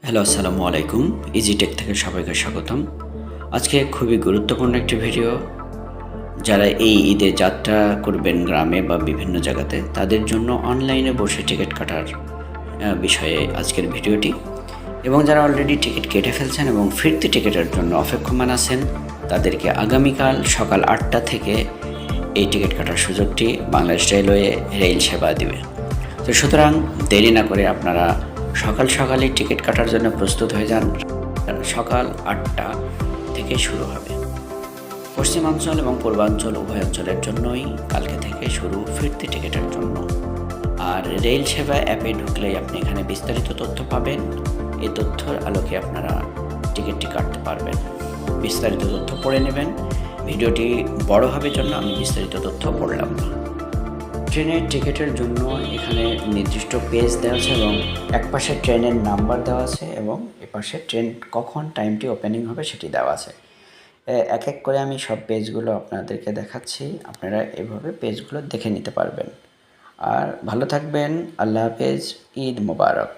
Hello, আসসালামু আলাইকুম। ইজিটেক থেকে সবাইকে স্বাগতম। আজকে খুবই গুরুত্বপূর্ণ একটি ভিডিও। যারা এই ঈদে যাত্রা করবেন গ্রামে বা বিভিন্ন জায়গাতে, তাদের জন্য অনলাইনে বসে টিকিট কাটার বিষয়ে আজকের ভিডিওটি। এবং যারা অলরেডি টিকিট কেটে ফেলছেন এবং ফিরতি টিকিটের জন্য অপেক্ষমান আছেন, তাদেরকে আগামীকাল সকাল 8টা থেকে এই টিকিট কাটার সুযোগটি বাংলাদেশ রেলওয়ে রেল সেবা দিবে। তো সুতরাং দেরি না করে আপনারা সকালে টিকিট কাটার জন্য প্রস্তুত হয়ে যান। সকাল 8টা থেকে শুরু হবে। পশ্চিমাঞ্চল এবং পূর্বাঞ্চল উভয় অঞ্চলের জন্যই কালকে থেকে শুরু ফিরতি টিকিটের জন্য। আর রেল সেবা অ্যাপে ঢুকলেই আপনি এখানে বিস্তারিত তথ্য পাবেন। এই তথ্যের আলোকে আপনারা টিকিটটি কাটতে পারবেন। বিস্তারিত তথ্য পড়ে নেবেন। ভিডিওটি বড় হবে জন্য আমি বিস্তারিত তথ্য পড়লাম না। ট্রেনের টিকিটের জন্য এখানে নির্দিষ্ট পেজ দেওয়া আছে এবং একপাশে ট্রেনের নাম্বার দেওয়া আছে এবং এপাশে ট্রেন কখন টাইমটি ওপেনিং হবে সেটি দেওয়া আছে। এক এক করে আমি সব পেজগুলো আপনাদেরকে দেখাচ্ছি। আপনারা এভাবে পেজগুলো দেখে নিতে পারবেন। আর ভালো থাকবেন। আল্লাহ হাফেজ। ঈদ মোবারক।